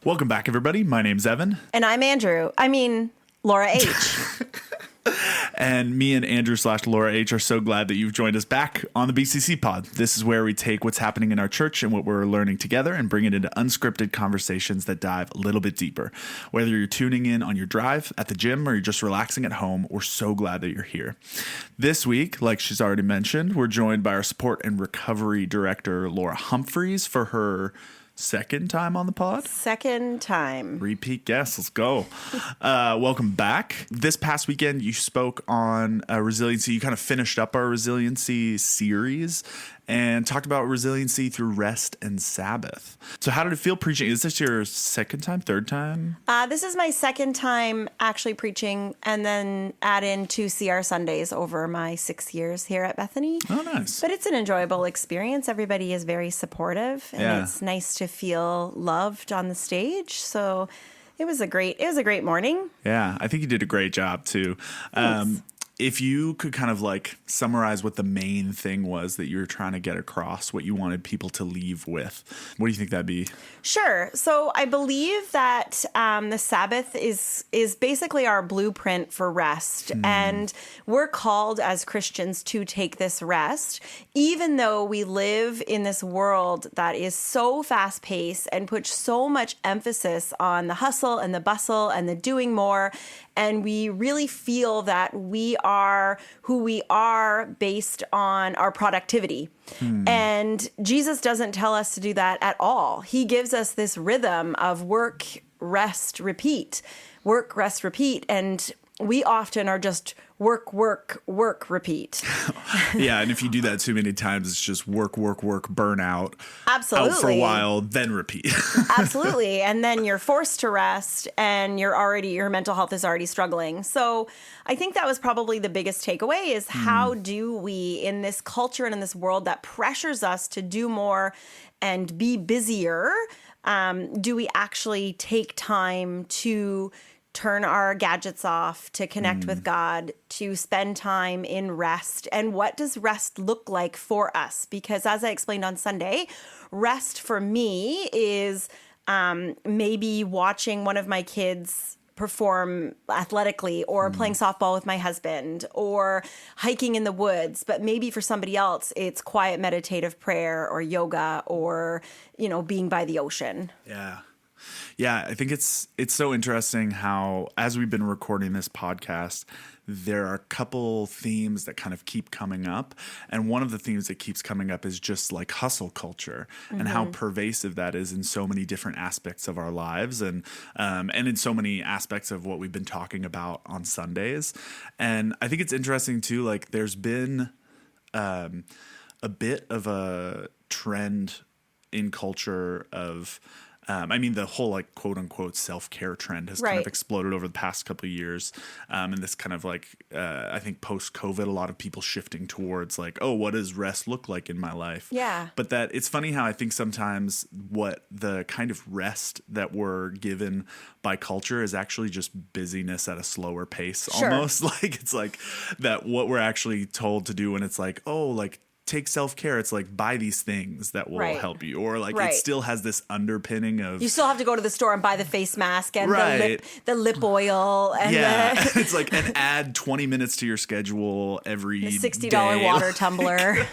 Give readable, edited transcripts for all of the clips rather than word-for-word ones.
Welcome back, everybody. My name's Evan. And I'm Laura H. And me and Andrew/Laura H. are so glad that you've joined us back on the BCC pod. This is where we take what's happening in our church and what we're learning together and bring it into unscripted conversations that dive a little bit deeper. Whether you're tuning in on your drive, at the gym, or you're just relaxing at home, we're so glad that you're here. This week, like she's already mentioned, we're joined by our support and recovery director, Laura Humphreys, for her second time on the pod? Second time. Repeat guest. Let's go. Welcome back. This past weekend, you spoke on resiliency. You kind of finished up our resiliency series and talked about resiliency through rest and Sabbath. So how did it feel preaching? Is this your second time, third time? This is my second time actually preaching, and then add in 2 CR Sundays over my 6 years here at Bethany. Oh, nice. But it's an enjoyable experience. Everybody is very supportive, and it's nice to feel loved on the stage. So it was a great morning. Yeah, I think you did a great job too. If you could kind of like summarize what the main thing was that you were trying to get across, what you wanted people to leave with, what do you think that'd be? Sure. So I believe that the Sabbath is basically our blueprint for rest. And we're called as Christians to take this rest, even though we live in this world that is so fast paced and puts so much emphasis on the hustle and the bustle and the doing more. And we really feel that we are who we are based on our productivity. And Jesus doesn't tell us to do that at all. He gives us this rhythm of work, rest, repeat. Work, rest, repeat. And we often are just work, work, work, repeat. Yeah, and if you do that too many times, it's just work, work, work, burnout. Absolutely. Out for a while, then repeat. Absolutely. And then you're forced to rest, and your mental health is already struggling. So I think that was probably the biggest takeaway is how do we, in this culture and in this world that pressures us to do more and be busier, do we actually take time to turn our gadgets off, to connect with God, to spend time in rest? And what does rest look like for us? Because as I explained on Sunday, rest for me is maybe watching one of my kids perform athletically, or playing softball with my husband, or hiking in the woods. But maybe for somebody else, it's quiet meditative prayer or yoga, or, being by the ocean. Yeah. Yeah, I think it's so interesting how, as we've been recording this podcast, there are a couple themes that kind of keep coming up. And one of the themes that keeps coming up is just like hustle culture and how pervasive that is in so many different aspects of our lives, and in so many aspects of what we've been talking about on Sundays. And I think it's interesting too, like there's been a bit of a trend in culture of the whole like quote unquote self-care trend has kind of exploded over the past couple of years. And this kind of like, I think post COVID, a lot of people shifting towards like, oh, what does rest look like in my life? Yeah. But that it's funny how I think sometimes what the kind of rest that we're given by culture is actually just busyness at a slower pace. Almost like it's like that what we're actually told to do when it's like, oh, like, take self-care. It's like buy these things that will help you, or like it still has this underpinning of you still have to go to the store and buy the face mask and the lip oil and it's like and add 20 minutes to your schedule every the $60 water tumbler.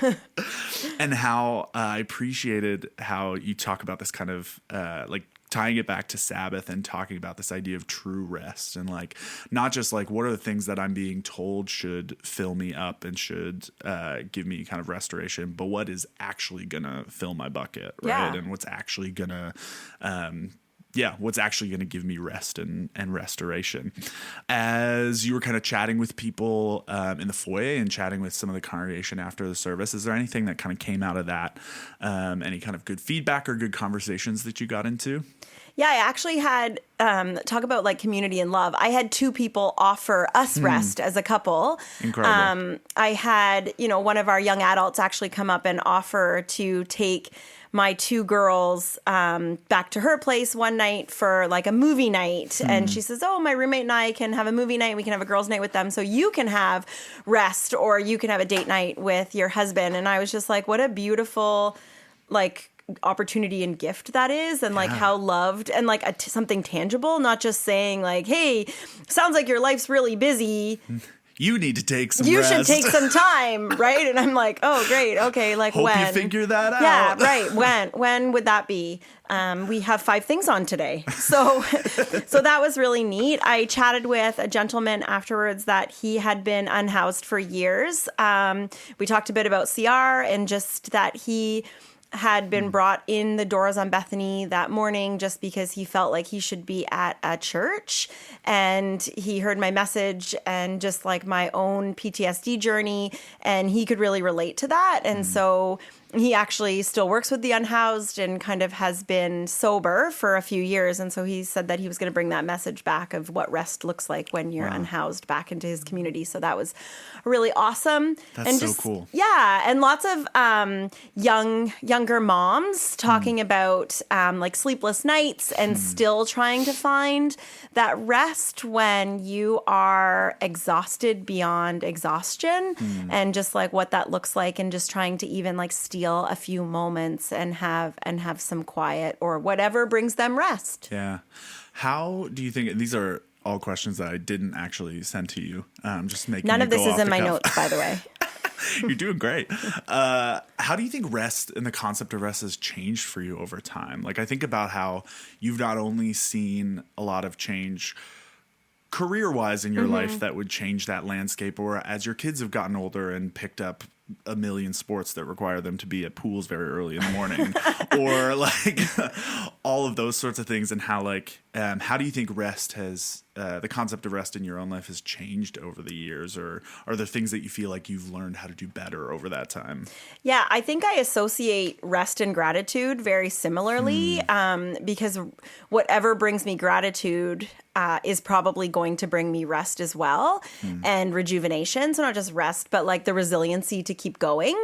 And how I appreciated how you talk about this kind of like tying it back to Sabbath and talking about this idea of true rest, and like not just like what are the things that I'm being told should fill me up and should give me kind of restoration, but what is actually gonna fill my bucket, right? And what's actually gonna give me rest and restoration. As you were kind of chatting with people in the foyer and chatting with some of the congregation after the service, is there anything that kind of came out of that? Any kind of good feedback or good conversations that you got into? Yeah, I actually had, talk about like community and love. I had 2 people offer us rest as a couple. Incredible. I had, one of our young adults actually come up and offer to take my 2 girls back to her place one night for like a movie night. And she says, oh, my roommate and I can have a movie night. We can have a girls' night with them. So you can have rest, or you can have a date night with your husband. And I was just like, what a beautiful, like, opportunity and gift that is, and like how loved and like something tangible, not just saying like, hey, sounds like your life's really busy. You need to take some You rest. should take some time, right? And I'm like, oh, great. Okay, like Hope when? you figure that out. Yeah, right. When would that be? We have 5 things on today. So that was really neat. I chatted with a gentleman afterwards that he had been unhoused for years. We talked a bit about CR and just that he had been brought in the doors on Bethany that morning just because he felt like he should be at a church. And he heard my message and just like my own PTSD journey, and he could really relate to that. And so he actually still works with the unhoused and kind of has been sober for a few years. And so he said that he was going to bring that message back of what rest looks like when you're unhoused back into his community. So that was really awesome. That's and so just, cool. Yeah. And lots of younger moms talking about like sleepless nights and still trying to find that rest when you are exhausted beyond exhaustion, and just like what that looks like, and just trying to even like steal a few moments and have some quiet or whatever brings them rest. Yeah. How do you think, these are all questions that I didn't actually send to you. Just making None you of this go is off in the my cuff. notes, by the way. You're doing great. How do you think rest and the concept of rest has changed for you over time? Like, I think about how you've not only seen a lot of change career-wise in your life that would change that landscape, or as your kids have gotten older and picked up a million sports that require them to be at pools very early in the morning, or like all of those sorts of things, and how like how do you think rest has the concept of rest in your own life has changed over the years, or are there things that you feel like you've learned how to do better over that time? Yeah, I think I associate rest and gratitude very similarly, because whatever brings me gratitude is probably going to bring me rest as well, and rejuvenation. So not just rest, but like the resiliency to keep going.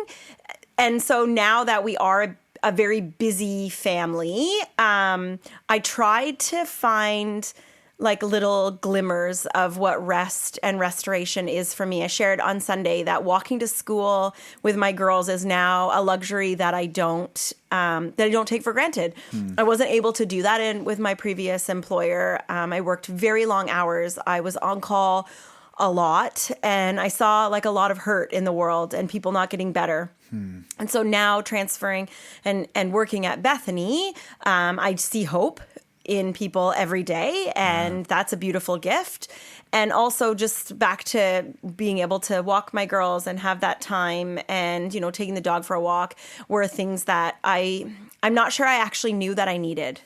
And so now that we are a very busy family, I tried to find like little glimmers of what rest and restoration is for me. I shared on Sunday that walking to school with my girls is now a luxury that I don't take for granted. I wasn't able to do that with my previous employer. I worked very long hours. I was on call a lot, and I saw like a lot of hurt in the world and people not getting better. And so now transferring and working at Bethany, I see hope in people every day, and that's a beautiful gift. And also just back to being able to walk my girls and have that time, and, you know, taking the dog for a walk were things that I'm not sure I actually knew that I needed.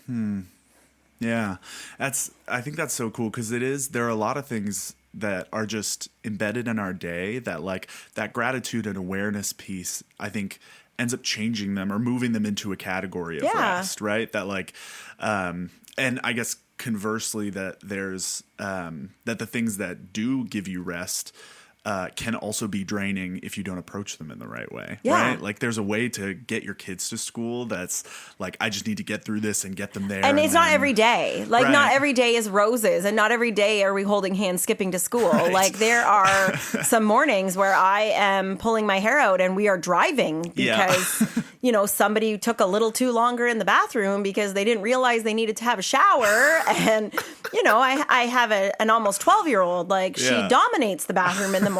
Yeah, I think that's so cool, because there are a lot of things that are just embedded in our day that, like, that gratitude and awareness piece, I think ends up changing them or moving them into a category of rest, right? That like, and I guess conversely that there's, that the things that do give you rest can also be draining if you don't approach them in the right way, right? Like, there's a way to get your kids to school that's like, I just need to get through this and get them there. And it's not every day. Like, not every day is roses, and not every day are we holding hands skipping to school. Like, there are some mornings where I am pulling my hair out and we are driving because, you know, somebody took a little too longer in the bathroom because they didn't realize they needed to have a shower. And, you know, I have an almost 12-year-old, like, she dominates the bathroom in the morning.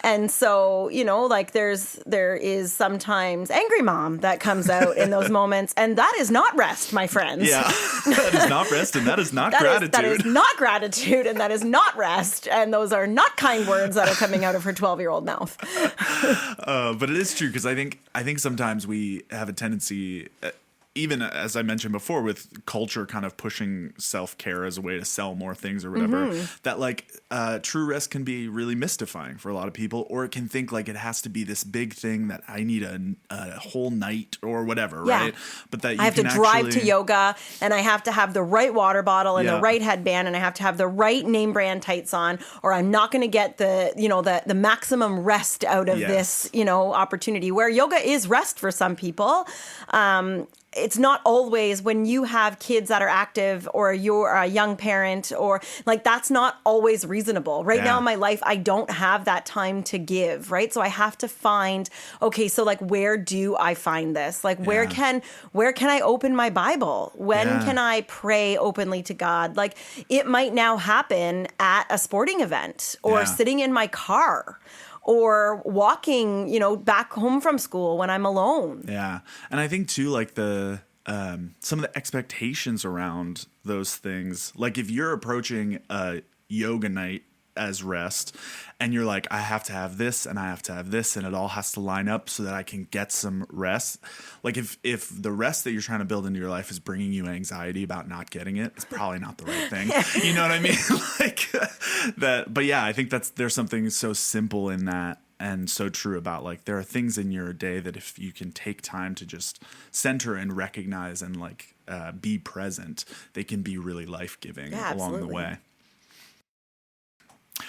And so, you know, like, there is sometimes angry mom that comes out in those moments, and that is not rest, my friends. Yeah, that is not rest, and that is not gratitude. That is not gratitude, and that is not rest, and those are not kind words that are coming out of her 12-year-old mouth. But it is true, because I think sometimes we have a tendency, even as I mentioned before, with culture kind of pushing self-care as a way to sell more things or whatever, that like true rest can be really mystifying for a lot of people, or it can think like it has to be this big thing that I need a whole night or whatever, right? But that you I have to drive to yoga, and I have to have the right water bottle and the right headband, and I have to have the right name brand tights on, or I'm not going to get the maximum rest out of this, you know, opportunity, where yoga is rest for some people. it's not always when you have kids that are active or you're a young parent or like that's not always reasonable. Right now in my life, I don't have that time to give, right? So I have to find, okay, so like where do I find this? Like where can I open my Bible? When can I pray openly to God? Like it might now happen at a sporting event or sitting in my car. Or walking, back home from school when I'm alone. Yeah. And I think too, like some of the expectations around those things, like if you're approaching a yoga night as rest and you're like, I have to have this and I have to have this and it all has to line up so that I can get some rest. Like if the rest that you're trying to build into your life is bringing you anxiety about not getting it, it's probably not the right thing. You know what I mean? Like that. But yeah, I think there's something so simple in that and so true about like there are things in your day that if you can take time to just center and recognize and like be present, they can be really life-giving along the way.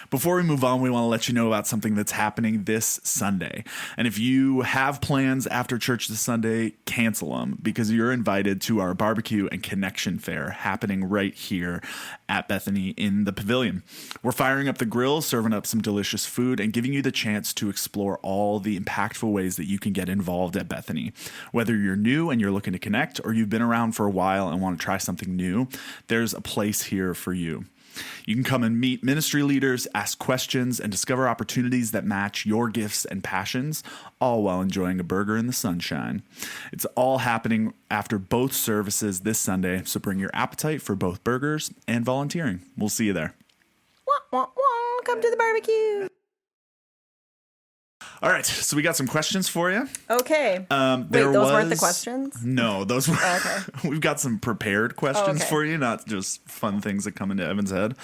Before we move on, we want to let you know about something that's happening this Sunday. And if you have plans after church this Sunday, cancel them because you're invited to our barbecue and connection fair happening right here at Bethany in the pavilion. We're firing up the grill, serving up some delicious food, and giving you the chance to explore all the impactful ways that you can get involved at Bethany. Whether you're new and you're looking to connect or you've been around for a while and want to try something new, there's a place here for you. You can come and meet ministry leaders, ask questions, and discover opportunities that match your gifts and passions, all while enjoying a burger in the sunshine. It's all happening after both services this Sunday, so bring your appetite for both burgers and volunteering. We'll see you there. Wah, wah, wah. Come to the barbecue. All right, so we got some questions for you. Okay. Wait, those weren't the questions? No, those were. Okay. We've got some prepared questions for you, not just fun things that come into Evan's head.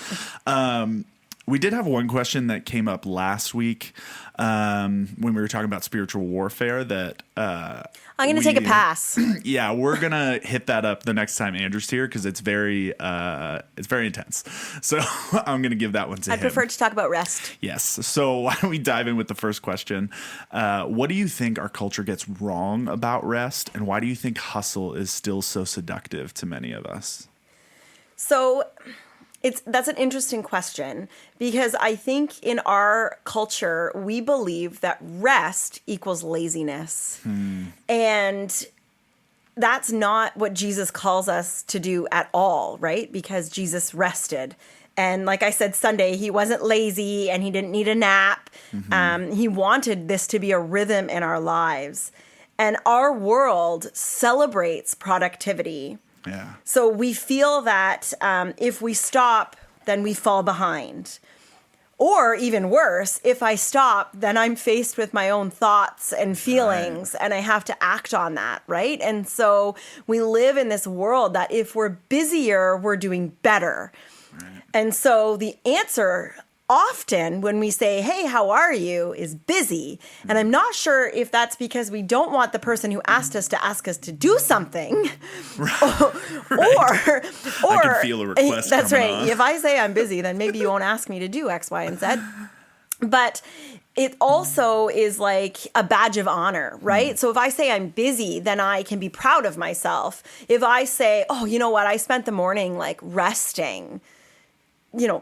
We did have one question that came up last week when we were talking about spiritual warfare that I'm going to take a pass. Yeah, we're going to hit that up the next time Andrew's here because it's very intense. So I'm going to give that one to him. I prefer to talk about rest. Yes. So why don't we dive in with the first question? What do you think our culture gets wrong about rest, and why do you think hustle is still so seductive to many of us? So that's an interesting question because I think in our culture, we believe that rest equals laziness. And that's not what Jesus calls us to do at all, right? Because Jesus rested. And like I said, Sunday, he wasn't lazy and he didn't need a nap. He wanted this to be a rhythm in our lives. And our world celebrates productivity. Yeah. So we feel that if we stop, then we fall behind. Or even worse, if I stop, then I'm faced with my own thoughts and feelings and I have to act on that, right? And so we live in this world that if we're busier, we're doing better. Right. And so the answer often when we say, hey, how are you, is busy. And I'm not sure if that's because we don't want the person who asked us to ask us to do something. Right. Or I can feel a request that's coming right. on. If I say I'm busy, then maybe you won't ask me to do X, Y, and Z. But it also is like a badge of honor, right? So if I say I'm busy, then I can be proud of myself. If I say, oh, you know what, I spent the morning like resting,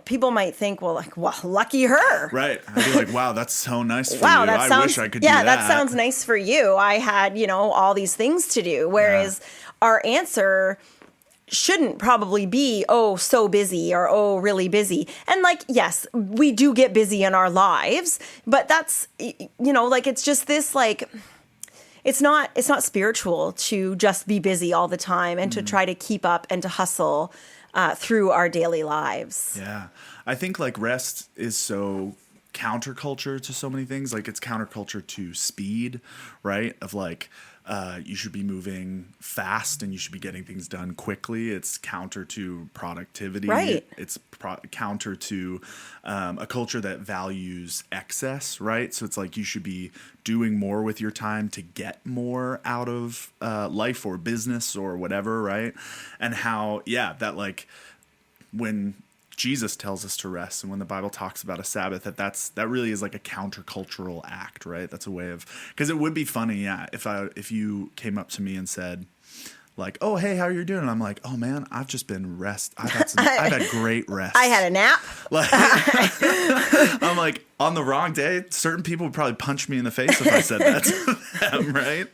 people might think, well, lucky her. Right. I'd be like, wow, that's so nice for you. I wish I could do that. Yeah, that sounds nice for you. I had, all these things to do. Whereas our answer shouldn't probably be, oh, so busy or, oh, really busy. And yes, we do get busy in our lives, but that's, it's just this it's not spiritual to just be busy all the time and to try to keep up and to hustle through our daily lives. Yeah. I think rest is so counterculture to so many things. It's counterculture to speed, right? Of you should be moving fast and you should be getting things done quickly. It's counter to productivity. Right. It's counter to a culture that values excess, right? So it's you should be doing more with your time to get more out of life or business or whatever, right? And how, that when Jesus tells us to rest, and when the Bible talks about a Sabbath, that really is a countercultural act, right? That's a way of, because it would be funny, if you came up to me and said, like, oh, hey, how are you doing? And I'm like, oh man, I've just been I've had great rest. I had a nap. Like, I'm like, on the wrong day, certain people would probably punch me in the face if I said that to them, right?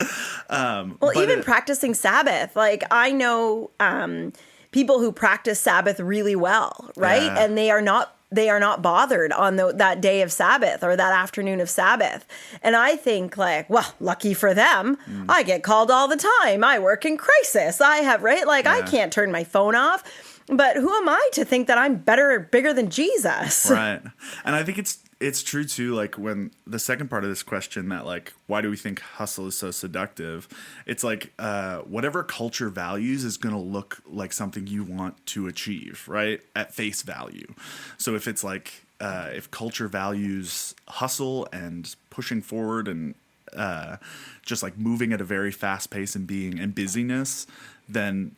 Well, even practicing Sabbath, like I know people who practice Sabbath really well, right? Yeah. And they are not bothered on that day of Sabbath or that afternoon of Sabbath. And I think like, well, lucky for them, I get called all the time. I work in crisis. I can't turn my phone off. But who am I to think that I'm bigger than Jesus? Right. And I think it's true too, like when the second part of this question that like, why do we think hustle is so seductive? It's like whatever culture values is going to look like something you want to achieve, right? At face value. So if it's like, if culture values hustle and pushing forward and just like moving at a very fast pace and being in busyness, then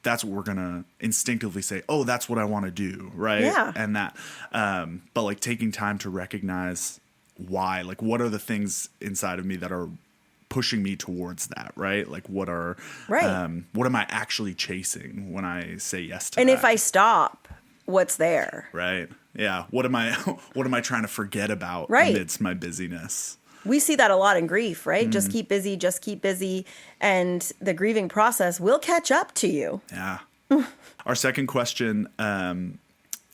that's what we're going to instinctively say, oh, that's what I want to do, right? Yeah. And that, but like taking time to recognize why, like what are the things inside of me that are pushing me towards that, right? Like what am I actually chasing when I say yes to and that? if I stop, what's there? Right. Yeah. What am I trying to forget about amidst my busyness? We see that a lot in grief, right? Just keep busy. And the grieving process will catch up to you. Yeah. Our second question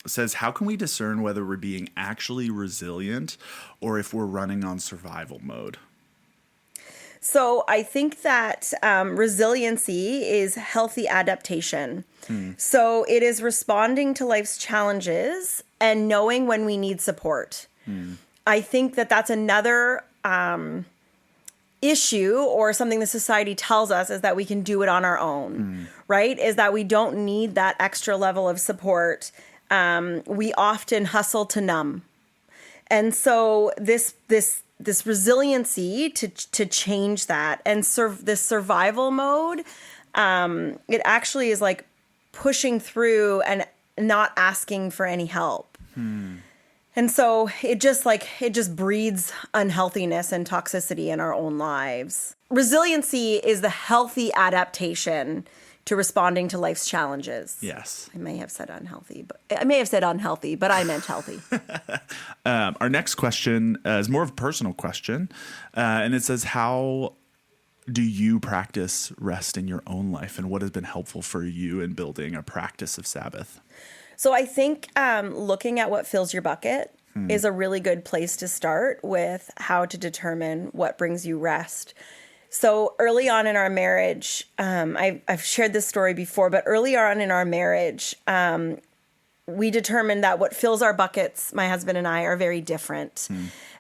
says, how can we discern whether we're being actually resilient or if we're running on survival mode? So I think that resiliency is healthy adaptation. So it is responding to life's challenges and knowing when we need support. I think that that's another issue or something the society tells us is that we can do it on our own, right? Is that we don't need that extra level of support. We often hustle to numb. And so this resiliency to change that and this survival mode, it actually is like pushing through and not asking for any help. And so it just breeds unhealthiness and toxicity in our own lives. Resiliency is the healthy adaptation to responding to life's challenges. Yes. I may have said unhealthy, but I meant healthy. Our next question is more of a personal question. And it says, how do you practice rest in your own life? And what has been helpful for you in building a practice of Sabbath? So I think looking at what fills your bucket is a really good place to start with how to determine what brings you rest. So early on in our marriage, I've shared this story before, but early on in our marriage, we determined that what fills our buckets, my husband and I, are very different.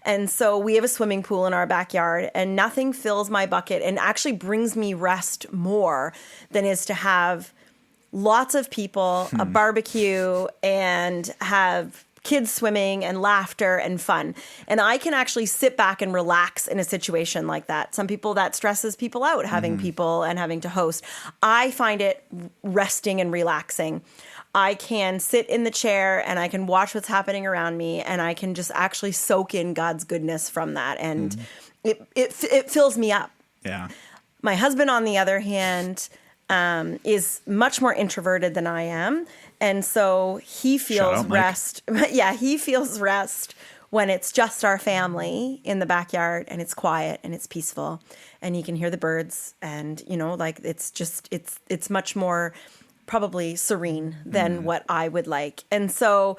And so we have a swimming pool in our backyard, and nothing fills my bucket and actually brings me rest more than is to have lots of people, a barbecue, and have kids swimming and laughter and fun. And I can actually sit back and relax in a situation like that. Some people, that stresses people out, having people and having to host. I find it resting and relaxing. I can sit in the chair and I can watch what's happening around me, and I can just actually soak in God's goodness from that. And it fills me up. Yeah. My husband, on the other hand, is much more introverted than I am. And so he feels rest. Yeah, he feels rest when it's just our family in the backyard and it's quiet and it's peaceful and he can hear the birds and, it's much more probably serene than what I would like. And so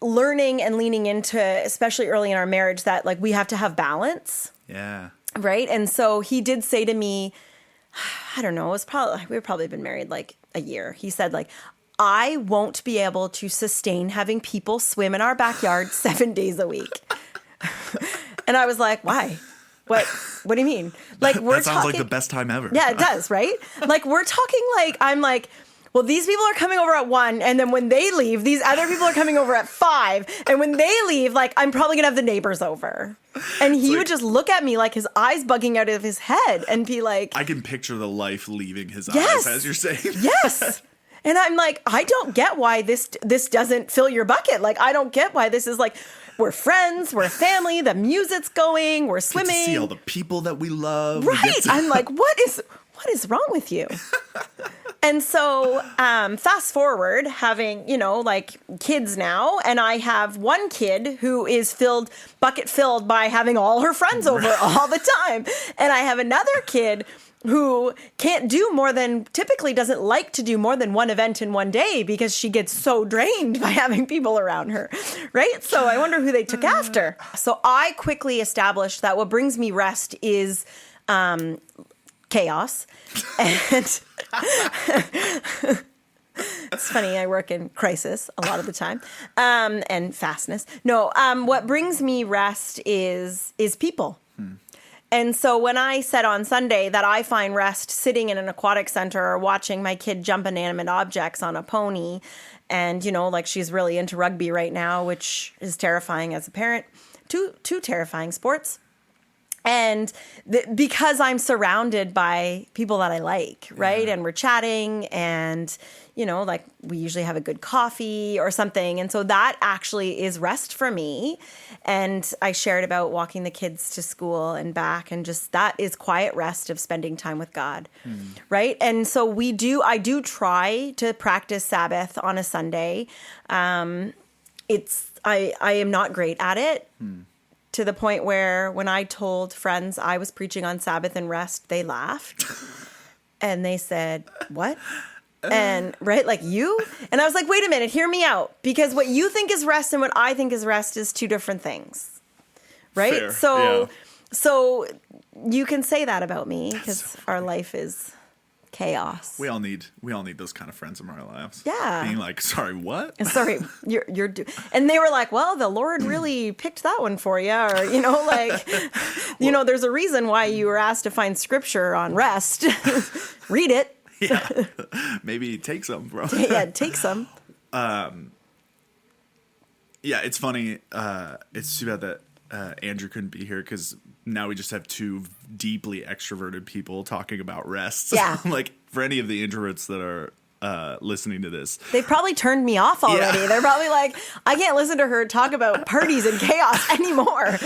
learning and leaning into, especially early in our marriage, that like we have to have balance. Yeah. Right. And so he did say to me, I don't know, we've probably been married like a year. He said like, I won't be able to sustain having people swim in our backyard 7 days a week. And I was like, why? What do you mean? Like that sounds like the best time ever. Yeah, it does, right? Like we're talking like, I'm like, well, these people are coming over at 1, and then when they leave, these other people are coming over at 5, and when they leave, like, I'm probably gonna have the neighbors over. And he would just look at me like his eyes bugging out of his head and be like, I can picture the life leaving his eyes as you're saying. Yes. And I'm like, I don't get why this doesn't fill your bucket. Like, I don't get why this is like, we're friends, we're family, the music's going, we're swimming. Get to see all the people that we love. Right. I'm like, what what is wrong with you? And so fast forward, having, like kids now, and I have one kid who is bucket filled by having all her friends over all the time. And I have another kid who typically doesn't like to do more than one event in one day because she gets so drained by having people around her, right? So I wonder who they took after. So I quickly established that what brings me rest is chaos. And it's funny, I work in crisis a lot of the time, and fastness. No, what brings me rest is people. And so when I said on Sunday that I find rest sitting in an aquatic center or watching my kid jump inanimate objects on a pony, and, like she's really into rugby right now, which is terrifying as a parent, two terrifying sports. And because I'm surrounded by people that I like, right? And we're chatting and, like we usually have a good coffee or something. And so that actually is rest for me. And I shared about walking the kids to school and back, and just that is quiet rest of spending time with God, right? And so I do try to practice Sabbath on a Sunday. I am not great at it. To the point where when I told friends I was preaching on Sabbath and rest, they laughed. And they said, what? And right, like you? And I was like, wait a minute, hear me out. Because what you think is rest and what I think is rest is two different things. Right? Fair. So you can say that about me because our life is chaos. We all need those kind of friends in our lives. Yeah. Being like, sorry, what? Sorry, you're and they were like, well, the Lord really picked that one for you, or there's a reason why you were asked to find scripture on rest. Read it. Yeah. Maybe take some, bro. Yeah, take some. Yeah, it's funny. It's too bad that Andrew couldn't be here because now we just have two deeply extroverted people talking about rest. Yeah. Like for any of the introverts that are listening to this, they've probably turned me off already. Yeah. They're probably like, I can't listen to her talk about parties and chaos anymore.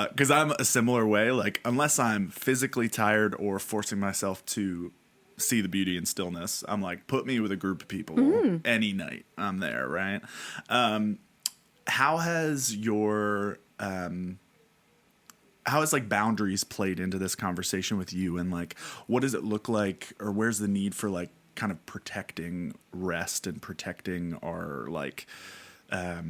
Because I'm a similar way. Like unless I'm physically tired or forcing myself to see the beauty in stillness, I'm like, put me with a group of people any night. I'm there, right? How has like boundaries played into this conversation with you, and like what does it look like, or where's the need for like kind of protecting rest and protecting our like I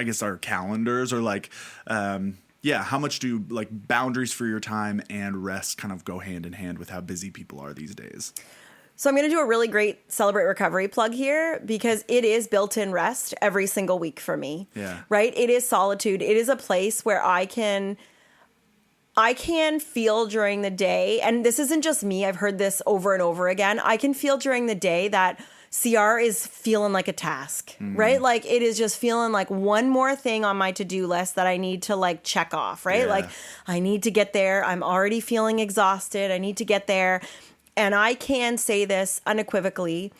guess our calendars, or like how much do like boundaries for your time and rest kind of go hand in hand with how busy people are these days? So I'm going to do a really great Celebrate Recovery plug here, because it is built-in rest every single week for me. Yeah. Right? It is solitude. It is a place where I can feel during the day, and this isn't just me, I've heard this over and over again. I can feel during the day that CR is feeling like a task, right? Like it is just feeling like one more thing on my to-do list that I need to like check off, right? Yeah. Like I need to get there. I'm already feeling exhausted. I need to get there. And I can say this unequivocally,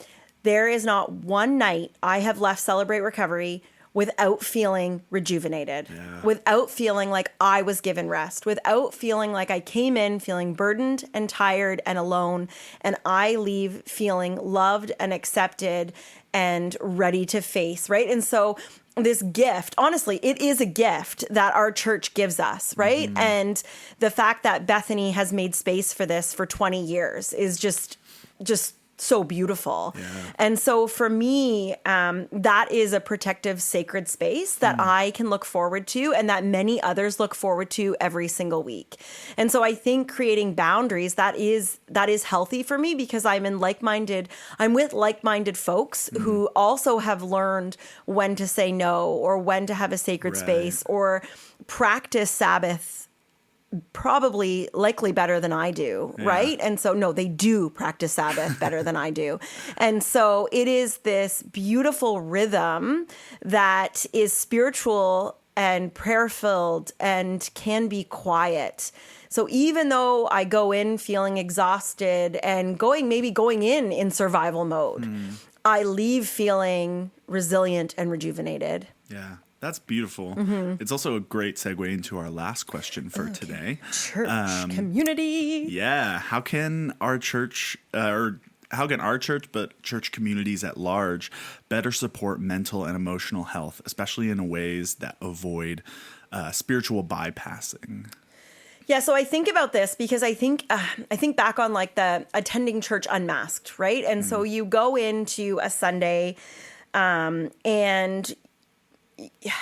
there is not one night I have left Celebrate Recovery without feeling rejuvenated, without feeling like I was given rest, without feeling like I came in feeling burdened and tired and alone, and I leave feeling loved and accepted and ready to face, right? And so this gift, honestly, it is a gift that our church gives us, right? Mm-hmm. And the fact that Bethany has made space for this for 20 years is just so beautiful. Yeah. And so for me, that is a protective, sacred space that I can look forward to, and that many others look forward to every single week. And so I think creating boundaries, that is healthy for me, because I'm with like-minded folks who also have learned when to say no, or when to have a sacred space, or practice Sabbath likely better than I do, right? And so, no, they do practice Sabbath better than I do. And so it is this beautiful rhythm that is spiritual and prayer-filled and can be quiet. So even though I go in feeling exhausted and going in survival mode, I leave feeling resilient and rejuvenated. Yeah. That's beautiful. It's also a great segue into our last question for today. Church community. Yeah. How can our church, but church communities at large, better support mental and emotional health, especially in ways that avoid spiritual bypassing? Yeah, so I think about this because I think back on like the attending church unmasked, right? And so you go into a Sunday and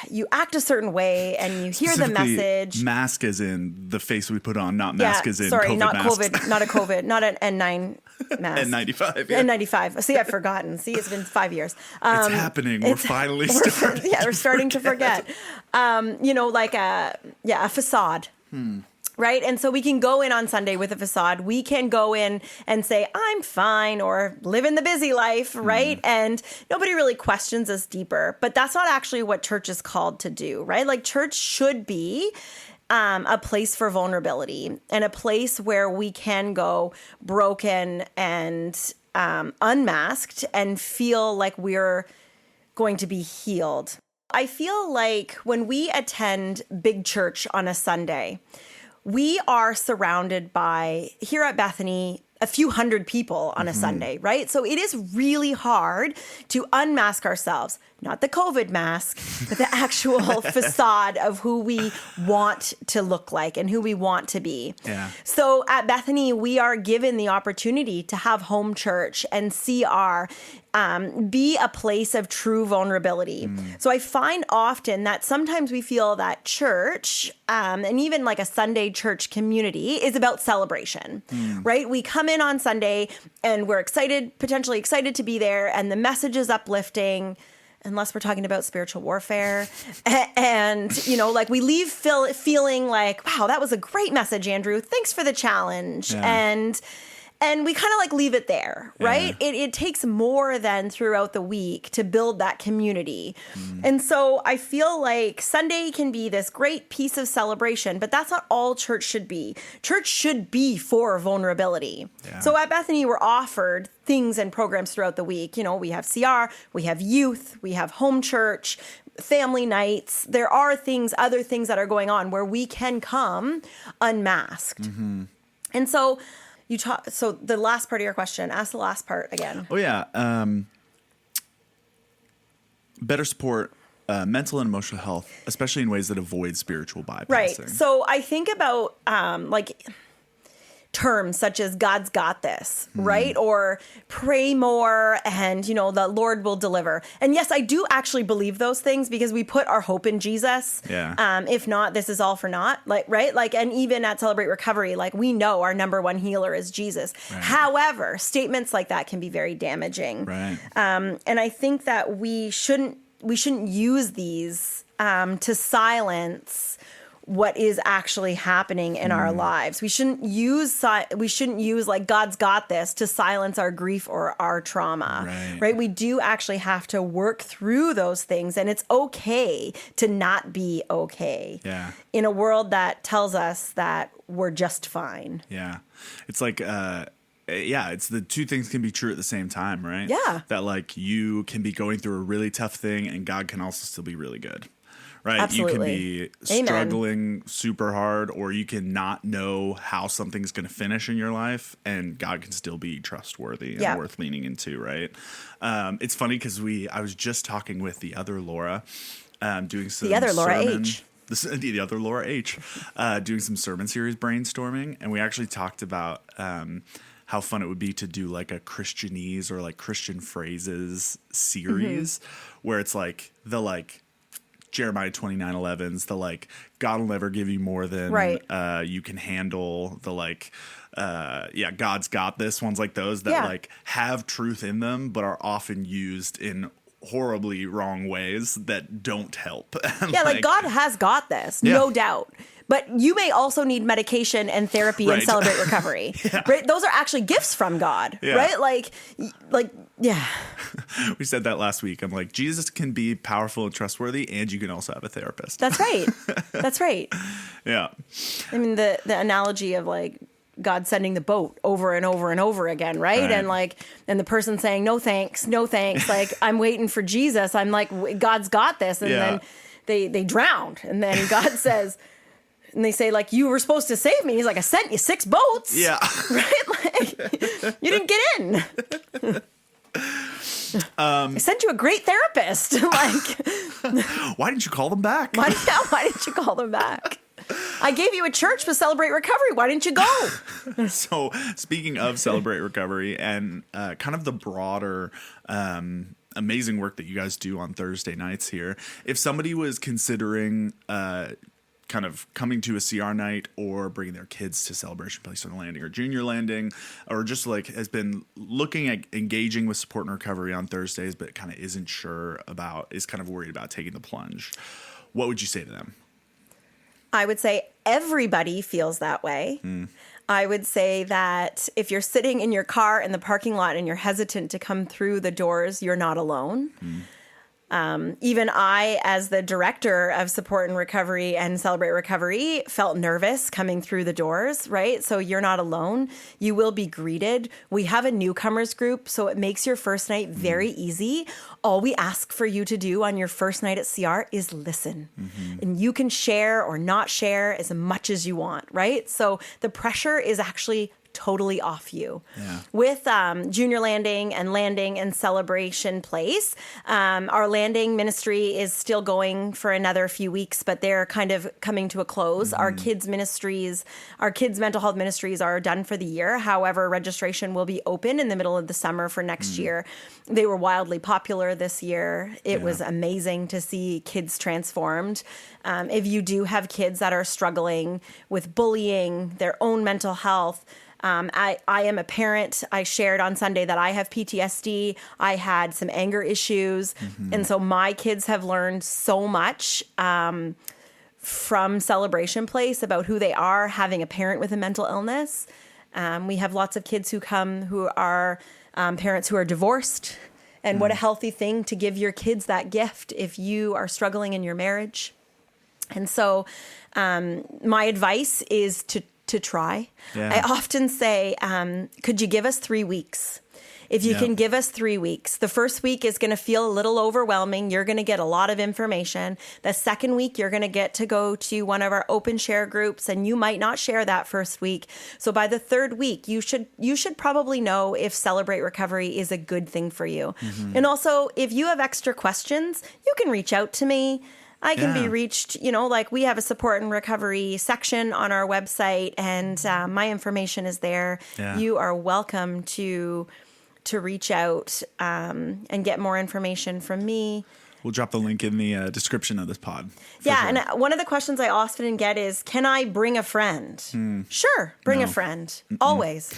you act a certain way and you hear the message. Mask as in the face we put on, not mask as in COVID not masks. COVID, not a COVID, not an N9 mask. N95. Yeah. N95. See, I've forgotten. See, it's been 5 years. It's happening. We're finally starting. We're starting to forget. Like a facade. Right? And so we can go in on Sunday with a facade. We can go in and say, I'm fine, or living the busy life, right? And nobody really questions us deeper. But that's not actually what church is called to do, right? Like church should be a place for vulnerability and a place where we can go broken and unmasked and feel like we're going to be healed. I feel like when we attend big church on a Sunday, we are surrounded by, here at Bethany, a few hundred people on a Sunday, right? So it is really hard to unmask ourselves, not the COVID mask, but the actual facade of who we want to look like and who we want to be. Yeah. So at Bethany, we are given the opportunity to have home church and see our be a place of true vulnerability. So I find often that sometimes we feel that church, and even like a Sunday church community, is about celebration, right? We come in on Sunday and we're potentially excited to be there, and the message is uplifting, unless we're talking about spiritual warfare. And, like we leave feeling like, wow, that was a great message, Andrew. Thanks for the challenge. Yeah. And we kind of like leave it there, right? Yeah. It takes more than throughout the week to build that community. And so I feel like Sunday can be this great piece of celebration, but that's not all church should be. Church should be for vulnerability. Yeah. So at Bethany, we're offered things and programs throughout the week. We have CR, we have youth, we have home church, family nights. There are other things that are going on where we can come unmasked. And so so the last part of your question, ask the last part again. Oh, yeah. Better support mental and emotional health, especially in ways that avoid spiritual bypassing. Right. So I think about terms such as God's got this, right? Or pray more and, the Lord will deliver. And yes, I do actually believe those things because we put our hope in Jesus. Yeah. If not, this is all for naught. Right? And even at Celebrate Recovery, we know our number one healer is Jesus. Right. However, statements like that can be very damaging. Right. And I think that we shouldn't use these to silence what is actually happening in our lives. We shouldn't use like God's got this to silence our grief or our trauma, right? We do actually have to work through those things, and it's okay to not be okay in a world that tells us that we're just fine. Yeah. It's like, it's the two things can be true at the same time, right? Yeah. That you can be going through a really tough thing and God can also still be really good. Right. Absolutely. You can be struggling super hard, or you can not know how something's going to finish in your life, and God can still be trustworthy and worth leaning into. Right. It's funny because I was just talking with the other Laura, doing some the other Laura sermon, H. The other Laura H, doing some sermon series brainstorming, and we actually talked about how fun it would be to do like a Christianese or like Christian phrases series where it's like Jeremiah 29:11's, the God will never give you more than you can handle, the God's got this, ones like those that have truth in them but are often used in horribly wrong ways that don't help. God has got this, no doubt. But you may also need medication and therapy and Celebrate Recovery. Right? Those are actually gifts from God, right? We said that last week. I'm like, Jesus can be powerful and trustworthy, and you can also have a therapist. That's right. That's right. Yeah. I mean, the analogy of God sending the boat over and over and over again, right? And the person saying, no thanks. I'm waiting for Jesus. I'm like, God's got this. And then they drowned. And then God says, and they say, like, you were supposed to save me. He's like, I sent you 6 boats. Yeah. Right? Like, you didn't get in. I sent you a great therapist. Like, why didn't you call them back? why didn't you call them back? I gave you a church to celebrate recovery. Why didn't you go? So speaking of Celebrate Recovery and kind of the broader amazing work that you guys do on Thursday nights here, if somebody was considering kind of coming to a CR night or bringing their kids to Celebration Place on Landing or Junior Landing, or just like has been looking at engaging with support and recovery on Thursdays, but kind of is kind of worried about taking the plunge, what would you say to them? I would say everybody feels that way. I would say that if you're sitting in your car in the parking lot and you're hesitant to come through the doors, you're not alone. Even I, as the director of support and recovery and Celebrate Recovery, felt nervous coming through the doors, right? So you're not alone. You will be greeted. We have a newcomers group, so it makes your first night very easy. All we ask for you to do on your first night at CR is listen. And you can share or not share as much as you want, right? So the pressure is actually totally off you. Yeah. With Junior Landing and Celebration Place, our landing ministry is still going for another few weeks, but they're kind of coming to a close. Our kids mental health ministries are done for the year. However, registration will be open in the middle of the summer for next year. They were wildly popular this year. It was amazing to see kids transformed. If you do have kids that are struggling with bullying, their own mental health, I am a parent. I shared on Sunday that I have PTSD. I had some anger issues. And so my kids have learned so much from Celebration Place about who they are, having a parent with a mental illness. We have lots of kids who come who are parents who are divorced. And what a healthy thing to give your kids that gift if you are struggling in your marriage. And so my advice is to try. Yeah. I often say, could you give us 3 weeks? If you can give us 3 weeks, the first week is going to feel a little overwhelming. You're going to get a lot of information. The second week, you're going to get to go to one of our open share groups, and you might not share that first week. So by the third week, you should probably know if Celebrate Recovery is a good thing for you. And also, if you have extra questions, you can reach out to me. I can be reached, like we have a support and recovery section on our website, and my information is there. Yeah. You are welcome to reach out and get more information from me. We'll drop the link in the description of this pod. Yeah, sure. And one of the questions I often get is, can I bring a friend? Sure, bring a friend. Always.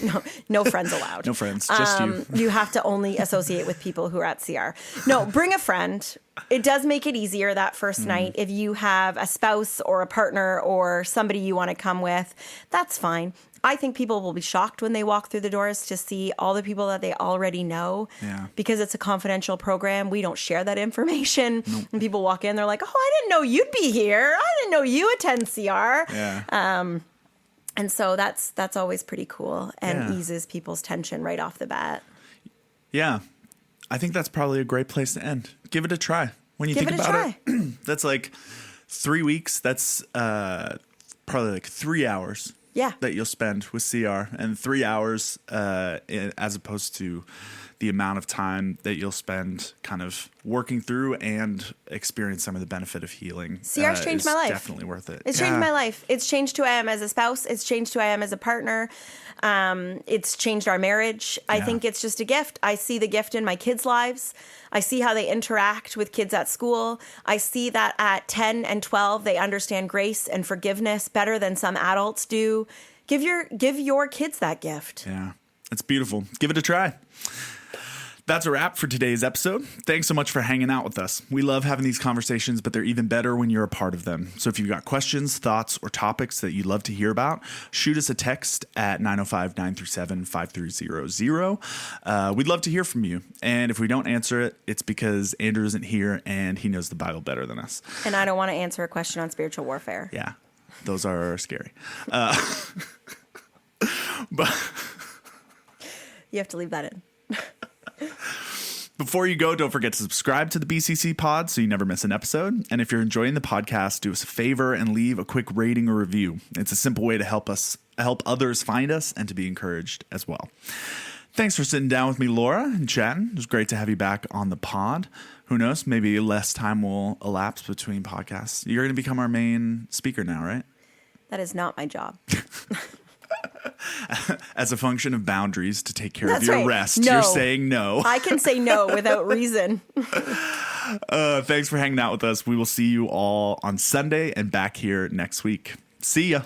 No friends allowed. No friends, just you. You have to only associate with people who are at CR. No, bring a friend. It does make it easier that first night. If you have a spouse or a partner or somebody you want to come with, that's fine. I think people will be shocked when they walk through the doors to see all the people that they already know. Yeah. Because it's a confidential program. We don't share that information. Nope. When people walk in, they're like, oh, I didn't know you'd be here. I didn't know you attend CR. Yeah. And so that's always pretty cool and eases people's tension right off the bat. Yeah. I think that's probably a great place to end. Give it a try. When you think about it, that's like 3 weeks. That's probably like 3 hours. Yeah. That you'll spend with CR, and 3 hours as opposed to the amount of time that you'll spend kind of working through and experience some of the benefit of healing. CR's changed my life. Definitely worth it. It's changed my life. It's changed who I am as a spouse. It's changed who I am as a partner. It's changed our marriage. I think it's just a gift. I see the gift in my kids' lives. I see how they interact with kids at school. I see that at 10 and 12, they understand grace and forgiveness better than some adults do. Give your kids that gift. Yeah, it's beautiful. Give it a try. That's a wrap for today's episode. Thanks so much for hanging out with us. We love having these conversations, but they're even better when you're a part of them. So if you've got questions, thoughts, or topics that you'd love to hear about, shoot us a text at 905-937-5300. We'd love to hear from you. And if we don't answer it, it's because Andrew isn't here and he knows the Bible better than us. And I don't want to answer a question on spiritual warfare. Yeah, those are scary. But you have to leave that in. Before you go, don't forget to subscribe to the BCC pod so you never miss an episode. And if you're enjoying the podcast, do us a favor and leave a quick rating or review. It's a simple way to help others find us and to be encouraged as well. Thanks for sitting down with me, Laura, and chatting. It was great to have you back on the pod. Who knows? Maybe less time will elapse between podcasts. You're going to become our main speaker now, right? That is not my job. As a function of boundaries to take care of That's your right. rest, No. you're saying no. I can say no without reason. Thanks for hanging out with us. We will see you all on Sunday and back here next week. See ya.